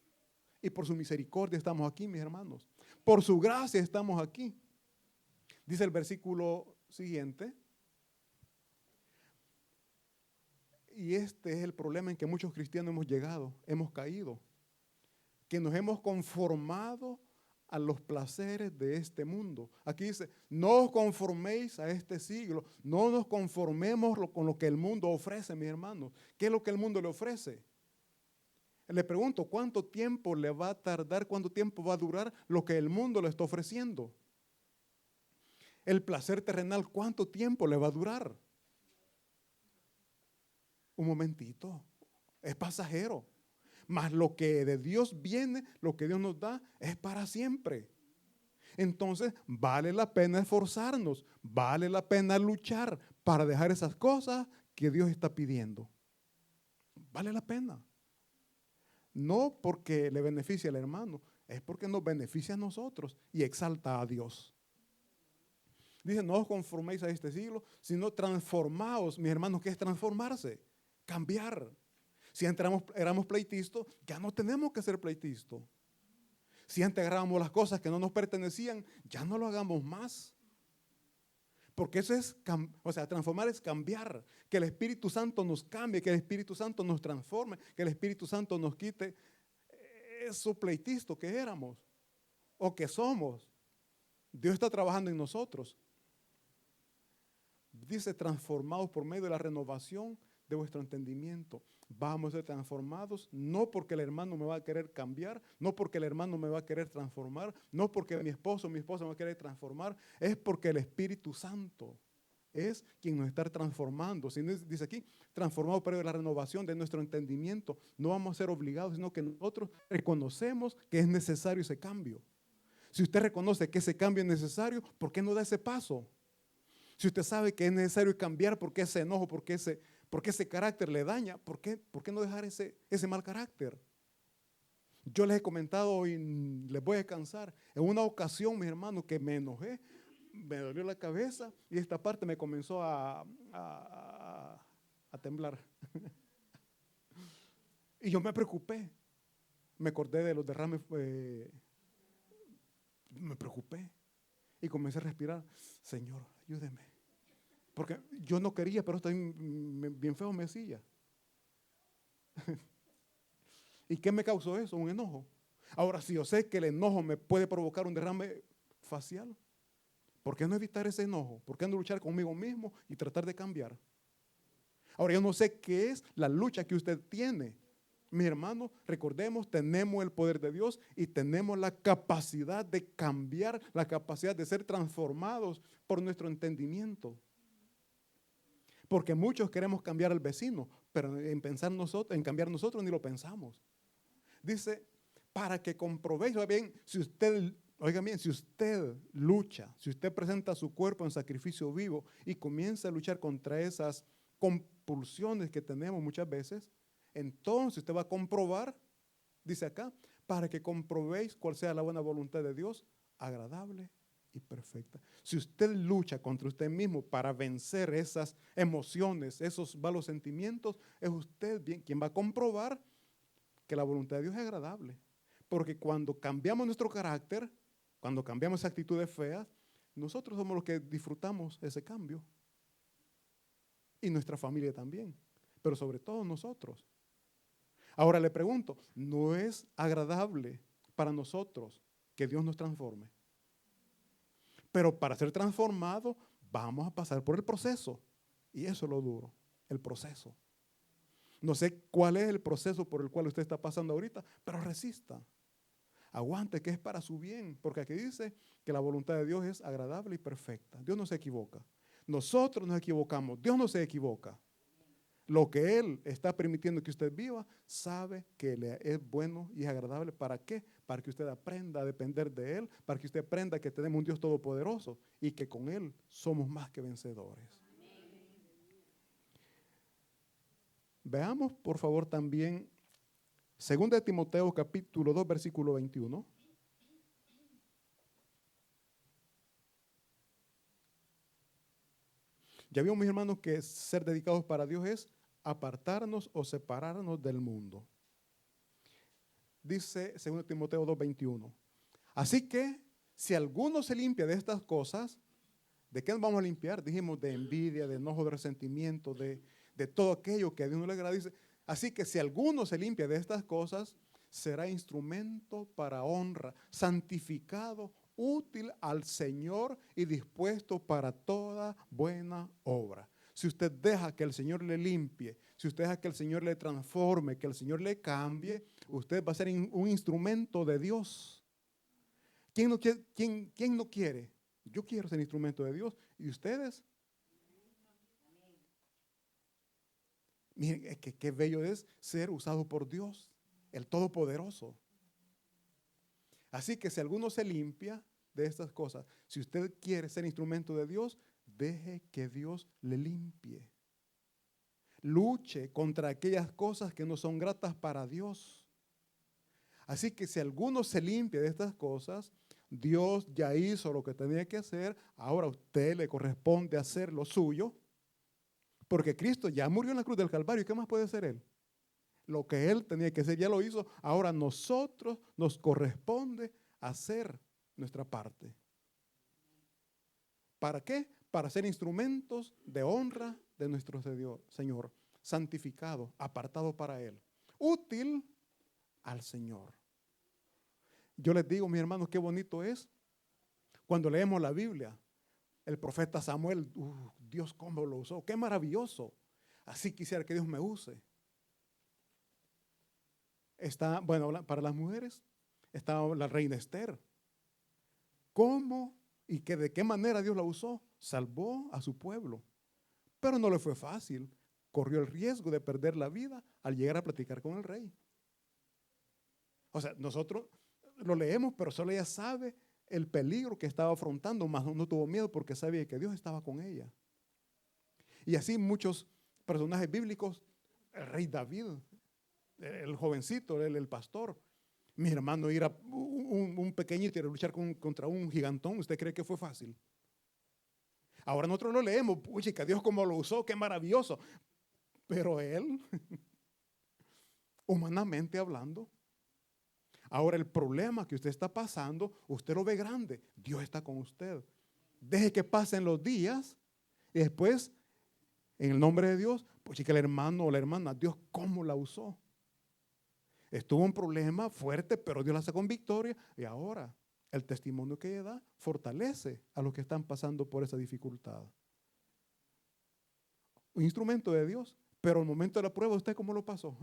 Y por su misericordia estamos aquí, mis hermanos. Por su gracia estamos aquí. Dice el versículo siguiente. Y este es el problema en que muchos cristianos hemos llegado, hemos caído. Que nos hemos conformado a los placeres de este mundo. Aquí dice, no os conforméis a este siglo, no nos conformemos con lo que el mundo ofrece, mis hermanos. ¿Qué es lo que el mundo le ofrece? Le pregunto, ¿cuánto tiempo le va a tardar, cuánto tiempo va a durar lo que el mundo le está ofreciendo? El placer terrenal, ¿cuánto tiempo le va a durar? Un momentito, es pasajero. Mas lo que de Dios viene, lo que Dios nos da, es para siempre. Entonces, vale la pena esforzarnos, vale la pena luchar para dejar esas cosas que Dios está pidiendo. Vale la pena. No porque le beneficie al hermano, es porque nos beneficia a nosotros y exalta a Dios. Dice, no os conforméis a este siglo, sino transformaos, mis hermanos. ¿Qué es transformarse? Cambiar. Si antes éramos pleitistas, ya no tenemos que ser pleitistas. Si antes agarrábamos las cosas que no nos pertenecían, ya no lo hagamos más. Porque eso es, transformar es cambiar. Que el Espíritu Santo nos cambie, que el Espíritu Santo nos transforme, que el Espíritu Santo nos quite esos pleitistas que éramos o que somos. Dios está trabajando en nosotros. Dice, transformados por medio de la renovación de vuestro entendimiento. Vamos a ser transformados, no porque el hermano me va a querer cambiar, no porque el hermano me va a querer transformar, no porque mi esposo o mi esposa me va a querer transformar, es porque el Espíritu Santo es quien nos está transformando. Si dice aquí, transformados por la renovación de nuestro entendimiento, no vamos a ser obligados, sino que nosotros reconocemos que es necesario ese cambio. Si usted reconoce que ese cambio es necesario, ¿por qué no da ese paso? Si usted sabe que es necesario cambiar porque ese enojo, porque ese carácter le daña, ¿por qué no dejar ese mal carácter? Yo les he comentado y les voy a cansar. En una ocasión, mis hermanos, que me enojé, me dolió la cabeza y esta parte me comenzó a temblar. Y yo me preocupé. Me acordé de los derrames, me preocupé y comencé a respirar. Señor, ayúdeme. Porque yo no quería, pero estoy bien feo me decía. ¿Y qué me causó eso? Un enojo. Ahora, si yo sé que el enojo me puede provocar un derrame facial, ¿por qué no evitar ese enojo? ¿Por qué no luchar conmigo mismo y tratar de cambiar? Ahora, yo no sé qué es la lucha que usted tiene. Mi hermano, recordemos, tenemos el poder de Dios y tenemos la capacidad de cambiar, la capacidad de ser transformados por nuestro entendimiento. Porque muchos queremos cambiar al vecino, pero en cambiar nosotros ni lo pensamos. Dice, para que comprobéis, si usted lucha, si usted presenta su cuerpo en sacrificio vivo y comienza a luchar contra esas compulsiones que tenemos muchas veces, entonces usted va a comprobar, dice acá, para que comprobéis cuál sea la buena voluntad de Dios, agradable y perfecta. Si usted lucha contra usted mismo para vencer esas emociones, esos malos sentimientos, es usted quien va a comprobar que la voluntad de Dios es agradable. Porque cuando cambiamos nuestro carácter, cuando cambiamos esas actitudes feas, nosotros somos los que disfrutamos ese cambio. Y nuestra familia también, pero sobre todo nosotros. Ahora le pregunto, ¿no es agradable para nosotros que Dios nos transforme? Pero para ser transformado vamos a pasar por el proceso. Y eso es lo duro, el proceso. No sé cuál es el proceso por el cual usted está pasando ahorita, pero resista. Aguante, que es para su bien, porque aquí dice que la voluntad de Dios es agradable y perfecta. Dios no se equivoca. Nosotros nos equivocamos, Dios no se equivoca. lo que Él está permitiendo que usted viva, sabe que le es bueno y es agradable. ¿Para qué? Para que usted aprenda a depender de Él, para que usted aprenda que tenemos un Dios todopoderoso y que con Él somos más que vencedores. Veamos, por favor, también 2 Timoteo capítulo 2, versículo 21. Ya vimos, mis hermanos, que ser dedicados para Dios es apartarnos o separarnos del mundo. Dice 2 Timoteo 2, 21. Así que, si alguno se limpia de estas cosas, ¿de qué nos vamos a limpiar? Dijimos de envidia, de enojo, de resentimiento, de todo aquello que a Dios no le agrada. Dice, así que si alguno se limpia de estas cosas, será instrumento para honra, santificado, útil al Señor y dispuesto para toda buena obra. Si usted deja que el Señor le limpie, si usted deja que el Señor le transforme, que el Señor le cambie, usted va a ser un instrumento de Dios. ¿Quién no quiere? Yo quiero ser instrumento de Dios. ¿Y ustedes? Miren, qué bello es ser usado por Dios, el Todopoderoso. Así que si alguno se limpia de estas cosas, si usted quiere ser instrumento de Dios, deje que Dios le limpie. Luche contra aquellas cosas que no son gratas para Dios. Así que si alguno se limpia de estas cosas, Dios ya hizo lo que tenía que hacer, ahora a usted le corresponde hacer lo suyo, porque Cristo ya murió en la cruz del Calvario. ¿Y qué más puede hacer Él? Lo que Él tenía que hacer ya lo hizo, ahora a nosotros nos corresponde hacer nuestra parte. ¿Para qué? Para ser instrumentos de honra de nuestro Señor, santificado, apartado para Él, útil al Señor. Yo les digo, mis hermanos, qué bonito es cuando leemos la Biblia. El profeta Samuel, Dios cómo lo usó, qué maravilloso. Así quisiera que Dios me use. Está, bueno, para las mujeres está la reina Esther. ¿Cómo y de qué manera Dios la usó? Salvó a su pueblo, pero no le fue fácil. Corrió el riesgo de perder la vida al llegar a platicar con el rey. O sea, nosotros lo leemos, pero solo ella sabe el peligro que estaba afrontando, más no tuvo miedo porque sabía que Dios estaba con ella. Y así muchos personajes bíblicos, el rey David, el jovencito, el pastor. Mi hermano, ir a un pequeñito y luchar contra un gigantón, ¿usted cree que fue fácil? Ahora nosotros lo leemos, chica, Dios cómo lo usó, qué maravilloso. Pero él, humanamente hablando, ahora el problema que usted está pasando, usted lo ve grande, Dios está con usted. Deje que pasen los días y después, en el nombre de Dios, pues chica, el hermano o la hermana, Dios cómo la usó. Estuvo un problema fuerte, pero Dios la sacó en victoria y ahora el testimonio que ella da fortalece a los que están pasando por esa dificultad. Un instrumento de Dios, pero el momento de la prueba, ¿usted cómo lo pasó?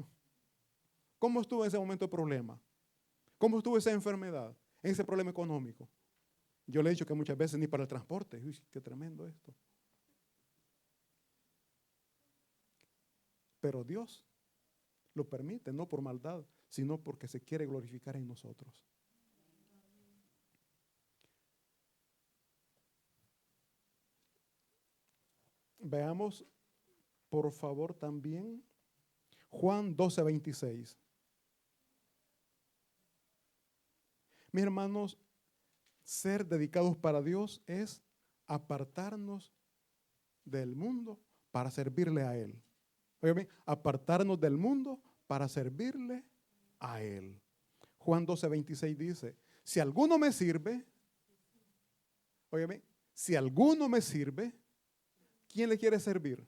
¿Cómo estuvo en ese momento de problema? ¿Cómo estuvo esa enfermedad, en ese problema económico? Yo le he dicho que muchas veces ni para el transporte. Uy, qué tremendo esto. Pero Dios lo permite, no por maldad, sino porque se quiere glorificar en nosotros. Veamos, por favor, también Juan 12:26. Mis hermanos, ser dedicados para Dios es apartarnos del mundo para servirle a Él. Oigan bien, apartarnos del mundo para servirle a Él. Juan 12:26 dice, si alguno me sirve, oigan bien, si alguno me sirve, ¿quién le quiere servir?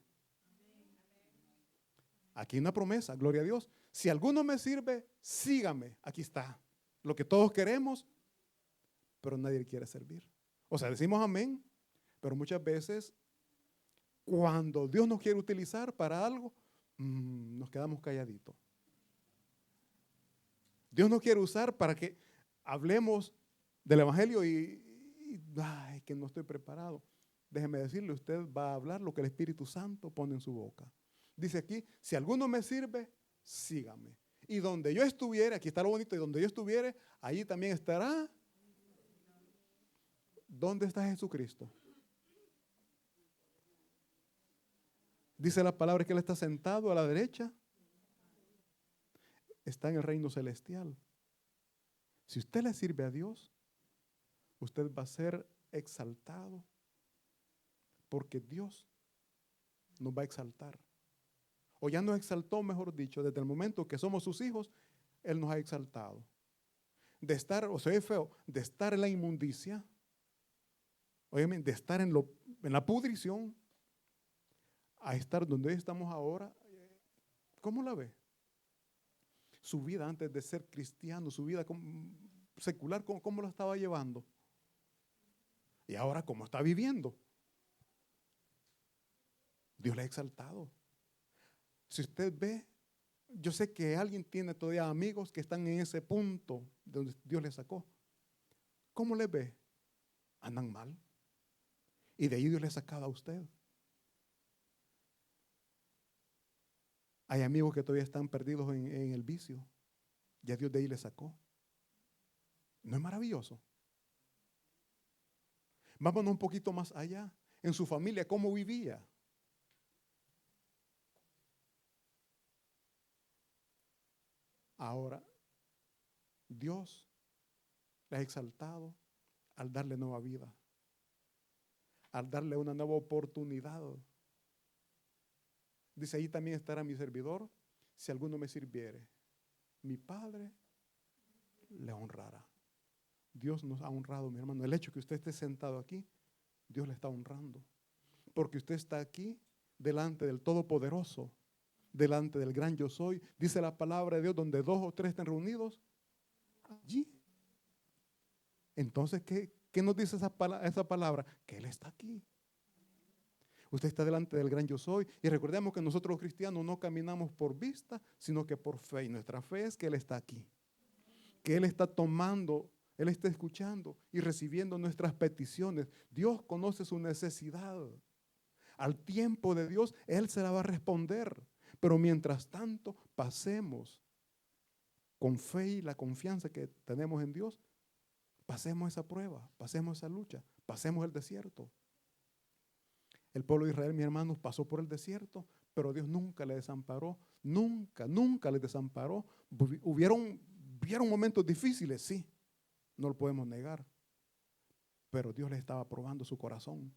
Aquí hay una promesa, gloria a Dios. Si alguno me sirve, sígame. Aquí está. Lo que todos queremos, pero nadie quiere servir. O sea, decimos amén, pero muchas veces cuando Dios nos quiere utilizar para algo, nos quedamos calladitos. Dios nos quiere usar para que hablemos del Evangelio y ay, que no estoy preparado. Déjeme decirle, usted va a hablar lo que el Espíritu Santo pone en su boca. Dice aquí, si alguno me sirve, sígame. Y donde yo estuviere, aquí está lo bonito, y donde yo estuviere, allí también estará. ¿Dónde está Jesucristo? Dice la palabra que Él está sentado a la derecha. Está en el reino celestial. Si usted le sirve a Dios, usted va a ser exaltado, porque Dios nos va a exaltar. O ya nos exaltó, mejor dicho, desde el momento que somos sus hijos, Él nos ha exaltado. De estar, o sea, es feo, de estar en la inmundicia, óyeme, de estar en la pudrición, a estar donde estamos ahora. ¿Cómo la ve? Su vida antes de ser cristiano, su vida secular, ¿cómo lo estaba llevando? Y ahora, ¿cómo está viviendo? Dios le ha exaltado. Si usted ve, yo sé que alguien tiene todavía amigos que están en ese punto donde Dios les sacó. ¿Cómo les ve? Andan mal. Y de ahí Dios le ha sacado a usted. Hay amigos que todavía están perdidos en el vicio. Ya Dios de ahí les sacó. ¿No es maravilloso? Vámonos un poquito más allá. En su familia, ¿cómo vivía? Ahora, Dios le ha exaltado al darle nueva vida, al darle una nueva oportunidad. Dice, ahí también estará mi servidor, si alguno me sirviere. Mi Padre le honrará. Dios nos ha honrado, mi hermano. El hecho que usted esté sentado aquí, Dios le está honrando. Porque usted está aquí delante del Todopoderoso, delante del gran yo soy. Dice la palabra de Dios, donde 2 o 3 estén reunidos, allí. Entonces, ¿qué nos dice esa palabra? Que Él está aquí. Usted está delante del gran yo soy. Y recordemos que nosotros los cristianos no caminamos por vista, sino que por fe. Y nuestra fe es que Él está aquí. Que Él está tomando, Él está escuchando y recibiendo nuestras peticiones. Dios conoce su necesidad. Al tiempo de Dios, Él se la va a responder. Pero mientras tanto, pasemos con fe y la confianza que tenemos en Dios. Pasemos esa prueba, pasemos esa lucha, pasemos el desierto. El pueblo de Israel, mis hermanos, pasó por el desierto, pero Dios nunca le desamparó, nunca le desamparó. Hubieron momentos difíciles, sí, no lo podemos negar, pero Dios les estaba probando su corazón.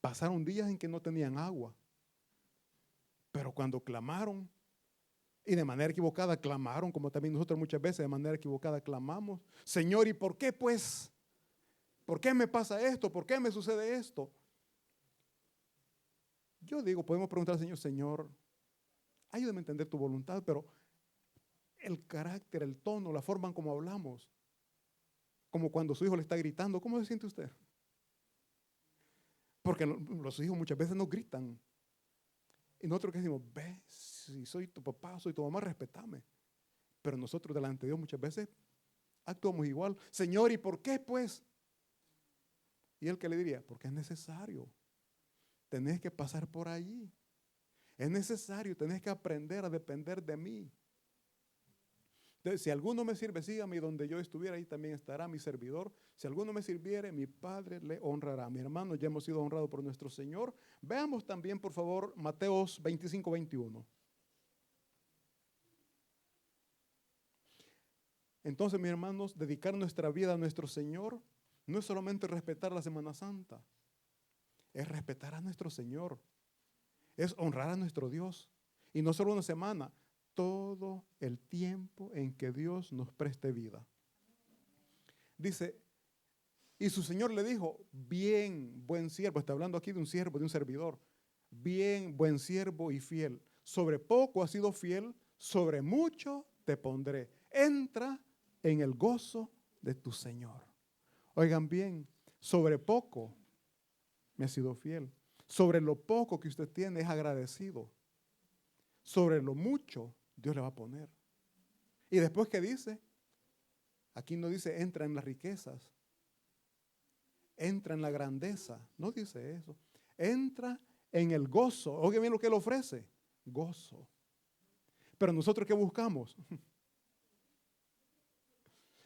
Pasaron días en que no tenían agua, pero cuando clamaron, y de manera equivocada clamaron, como también nosotros muchas veces de manera equivocada clamamos, Señor, ¿y por qué pues? ¿Por qué me pasa esto? ¿Por qué me sucede esto? Yo digo, podemos preguntar al Señor, Señor, ayúdame a entender tu voluntad, pero el carácter, el tono, la forma en cómo hablamos, como cuando su hijo le está gritando, ¿cómo se siente usted? Porque los hijos muchas veces nos gritan. Y nosotros que decimos, ve, si soy tu papá, soy tu mamá, respétame. Pero nosotros delante de Dios muchas veces actuamos igual. Señor, ¿y por qué pues? Y él que le diría, porque es necesario. Tenés que pasar por allí. Es necesario, tenés que aprender a depender de mí. Entonces, si alguno me sirve, sígame, y donde yo estuviera, ahí también estará mi servidor. Si alguno me sirviere, mi Padre le honrará. Mi hermano, ya hemos sido honrados por nuestro Señor. Veamos también, por favor, Mateos 25, 21. Entonces, mis hermanos, dedicar nuestra vida a nuestro Señor no es solamente respetar la Semana Santa, es respetar a nuestro Señor, es honrar a nuestro Dios. Y no solo una semana, todo el tiempo en que Dios nos preste vida. Dice, y su Señor le dijo, bien, buen siervo, está hablando aquí de un siervo, de un servidor, bien, buen siervo y fiel, sobre poco has sido fiel, sobre mucho te pondré. Entra en el gozo de tu Señor. Oigan bien, sobre poco me ha sido fiel. Sobre lo poco que usted tiene es agradecido. Sobre lo mucho Dios le va a poner. Y después, ¿qué dice? Aquí no dice entra en las riquezas, entra en la grandeza. No dice eso. Entra en el gozo. Oigan bien lo que Él ofrece, gozo. Pero nosotros, ¿qué buscamos?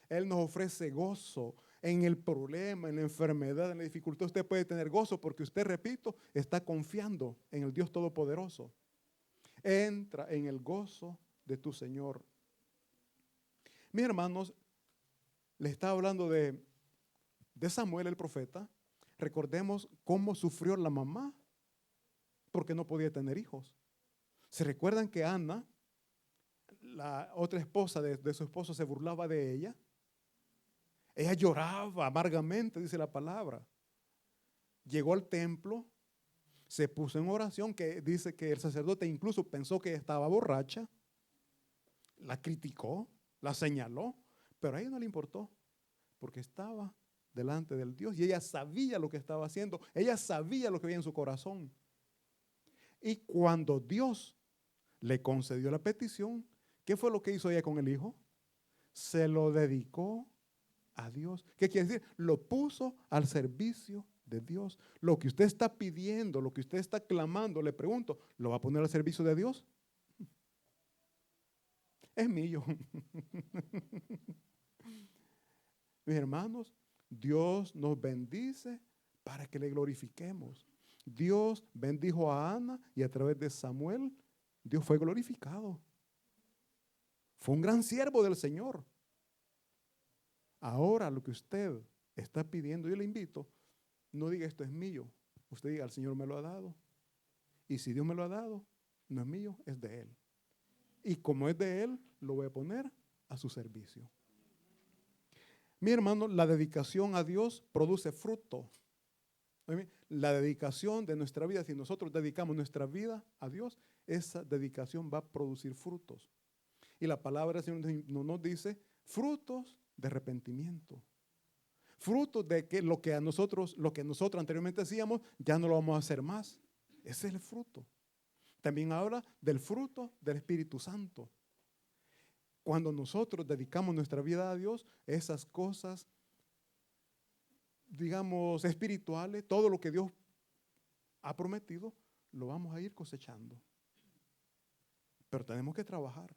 Él nos ofrece gozo en el problema, en la enfermedad, en la dificultad. Usted puede tener gozo porque usted, repito, está confiando en el Dios Todopoderoso. Entra en el gozo de tu Señor. Mis hermanos, les estaba hablando de Samuel el profeta. Recordemos cómo sufrió la mamá porque no podía tener hijos. ¿Se recuerdan que Ana, la otra esposa de su esposo, se burlaba de ella? Ella lloraba amargamente, dice la palabra. Llegó al templo, se puso en oración, que dice que el sacerdote incluso pensó que estaba borracha, la criticó, la señaló, pero a ella no le importó, porque estaba delante del Dios y ella sabía lo que estaba haciendo, ella sabía lo que había en su corazón. Y cuando Dios le concedió la petición, ¿qué fue lo que hizo ella con el hijo? Se lo dedicó a Dios. ¿Qué quiere decir? Lo puso al servicio de Dios. Lo que usted está pidiendo, lo que usted está clamando, le pregunto, ¿lo va a poner al servicio de Dios? Es mío. Mis hermanos, Dios nos bendice para que le glorifiquemos. Dios bendijo a Ana y a través de Samuel, Dios fue glorificado. Fue un gran siervo del Señor. Ahora lo que usted está pidiendo, yo le invito, no diga esto es mío. Usted diga, el Señor me lo ha dado. Y si Dios me lo ha dado, no es mío, es de Él. Y como es de Él, lo voy a poner a su servicio. Mi hermano, la dedicación a Dios produce fruto. La dedicación de nuestra vida, si nosotros dedicamos nuestra vida a Dios, esa dedicación va a producir frutos. Y la palabra del Señor nos dice frutos de arrepentimiento. Frutos de que lo que nosotros anteriormente hacíamos, ya no lo vamos a hacer más. Ese es el fruto. También habla del fruto del Espíritu Santo. Cuando nosotros dedicamos nuestra vida a Dios, esas cosas, digamos, espirituales, todo lo que Dios ha prometido, lo vamos a ir cosechando. Pero tenemos que trabajar.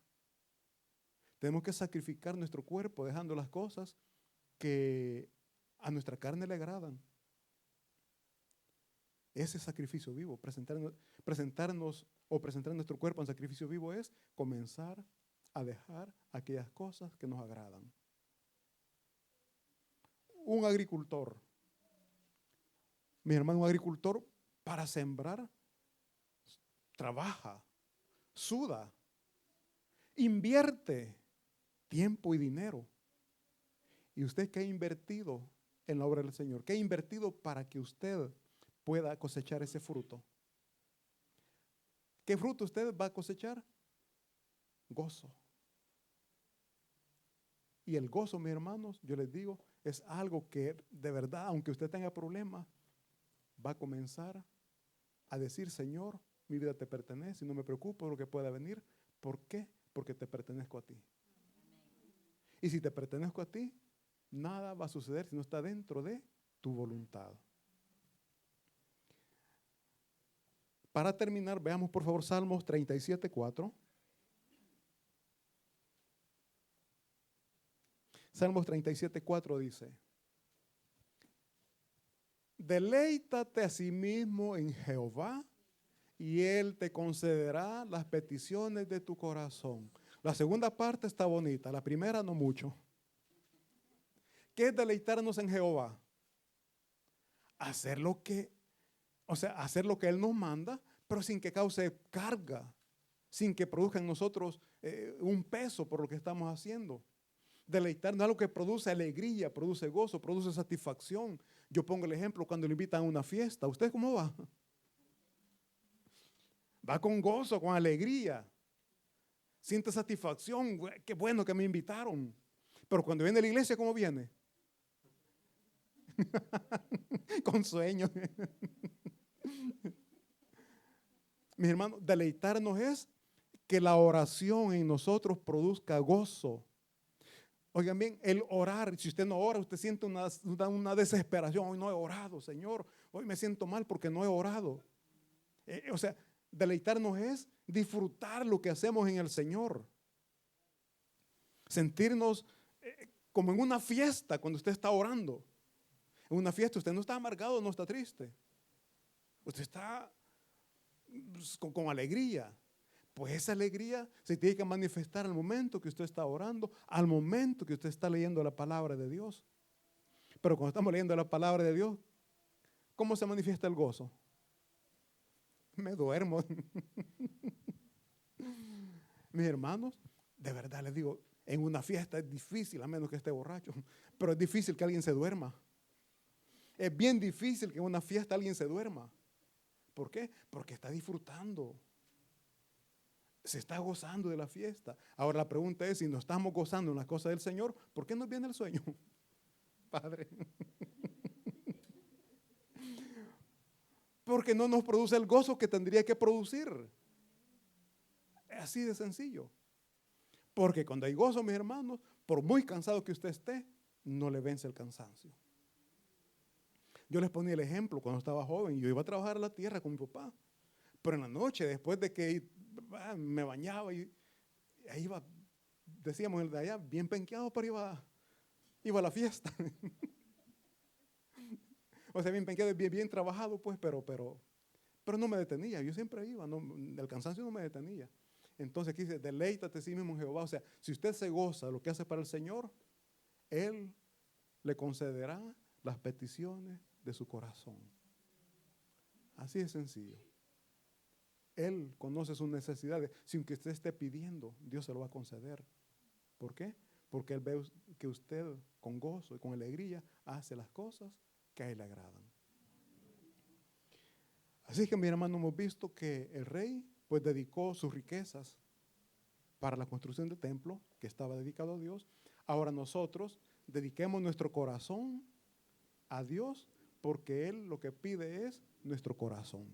Tenemos que sacrificar nuestro cuerpo dejando las cosas que a nuestra carne le agradan. Ese sacrificio vivo, presentar nuestro cuerpo en sacrificio vivo es comenzar a dejar aquellas cosas que nos agradan. Un agricultor, mi hermano, un agricultor para sembrar trabaja, suda, invierte tiempo y dinero. ¿Y usted qué ha invertido en la obra del Señor? ¿Qué ha invertido para que usted pueda cosechar ese fruto? ¿Qué fruto usted va a cosechar? Gozo. Y el gozo, mis hermanos, yo les digo, es algo que de verdad, aunque usted tenga problemas, va a comenzar a decir, Señor, mi vida te pertenece y no me preocupo de lo que pueda venir. ¿Por qué? Porque te pertenezco a ti. Y si te pertenezco a ti, nada va a suceder si no está dentro de tu voluntad. Para terminar, veamos por favor Salmos 37:4. Salmos 37:4 dice: deleítate a sí mismo en Jehová y Él te concederá las peticiones de tu corazón. La segunda parte está bonita, la primera no mucho. ¿Qué es deleitarnos en Jehová? Hacer lo que Él nos manda, pero sin que cause carga, sin que produzca en nosotros un peso por lo que estamos haciendo. Deleitarnos es algo que produce alegría, produce gozo, produce satisfacción. Yo pongo el ejemplo cuando le invitan a una fiesta. ¿Usted cómo va? Va con gozo, con alegría. Siente satisfacción. Qué bueno que me invitaron. Pero cuando viene a la iglesia, ¿cómo viene? Con sueño. Mis hermanos, deleitarnos es que la oración en nosotros produzca gozo. Oigan bien, el orar, si usted no ora, usted siente una desesperación. Hoy no he orado, Señor. Hoy me siento mal porque no he orado. O sea, deleitarnos es disfrutar lo que hacemos en el Señor. Sentirnos como en una fiesta cuando usted está orando. En una fiesta usted no está amargado, no está triste. Usted está con alegría. Pues esa alegría se tiene que manifestar al momento que usted está orando, al momento que usted está leyendo la palabra de Dios. Pero cuando estamos leyendo la palabra de Dios, ¿cómo se manifiesta el gozo? Me duermo. Mis hermanos, de verdad les digo, en una fiesta es difícil, a menos que esté borracho, pero es difícil que alguien se duerma. Es bien difícil que en una fiesta alguien se duerma. ¿Por qué? Porque está disfrutando. Se está gozando de la fiesta. Ahora la pregunta es, si nos estamos gozando en las cosas del Señor, ¿por qué nos viene el sueño? Padre. Porque no nos produce el gozo que tendría que producir. Es así de sencillo. Porque cuando hay gozo, mis hermanos, por muy cansado que usted esté, no le vence el cansancio. Yo les ponía el ejemplo cuando estaba joven. Yo iba a trabajar a la tierra con mi papá. Pero en la noche, después de que me bañaba y ahí iba, decíamos el de allá, bien penqueado, pero iba a la fiesta. O sea, bien penqueado, bien trabajado, pues, pero no me detenía. Yo siempre iba, el cansancio no me detenía. Entonces aquí dice, deleítate a sí mismo en Jehová. O sea, si usted se goza de lo que hace para el Señor, Él le concederá las peticiones de su corazón. Así de sencillo. Él conoce sus necesidades. Sin que usted esté pidiendo, Dios se lo va a conceder. ¿Por qué? Porque Él ve que usted con gozo y con alegría hace las cosas que a Él le agradan. Así que, mi hermano, hemos visto que el rey pues dedicó sus riquezas para la construcción del templo que estaba dedicado a Dios. Ahora nosotros dediquemos nuestro corazón a Dios, porque Él lo que pide es nuestro corazón.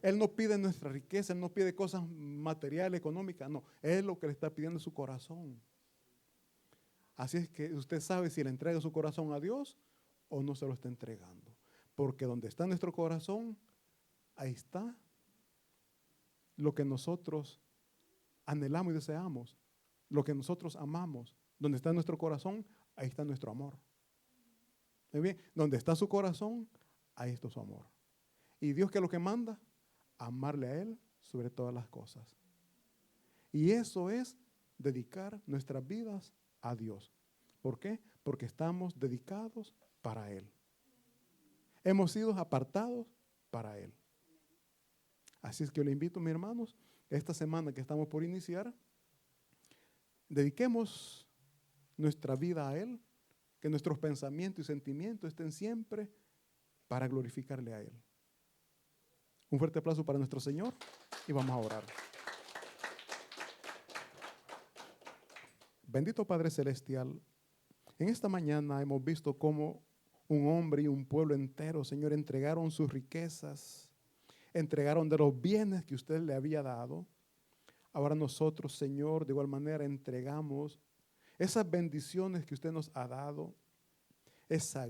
Él no pide nuestra riqueza, Él no pide cosas materiales, económicas, no. Él lo que le está pidiendo es su corazón. Así es que usted sabe si le entrega su corazón a Dios o no se lo está entregando. Porque donde está nuestro corazón, ahí está lo que nosotros anhelamos y deseamos, lo que nosotros amamos. Donde está nuestro corazón, ahí está nuestro amor. ¿Muy bien? Donde está su corazón, ahí está su amor. Y Dios, ¿qué es lo que manda? Amarle a Él sobre todas las cosas. Y eso es dedicar nuestras vidas a Dios. ¿Por qué? Porque estamos dedicados para Él. Hemos sido apartados para Él. Así es que yo le invito, mis hermanos, esta semana que estamos por iniciar, dediquemos nuestra vida a Él, que nuestros pensamientos y sentimientos estén siempre para glorificarle a Él. Un fuerte aplauso para nuestro Señor y vamos a orar. Bendito Padre Celestial, en esta mañana hemos visto cómo un hombre y un pueblo entero, Señor, entregaron sus riquezas, entregaron de los bienes que usted le había dado. Ahora nosotros, Señor, de igual manera entregamos esas bendiciones que usted nos ha dado, esa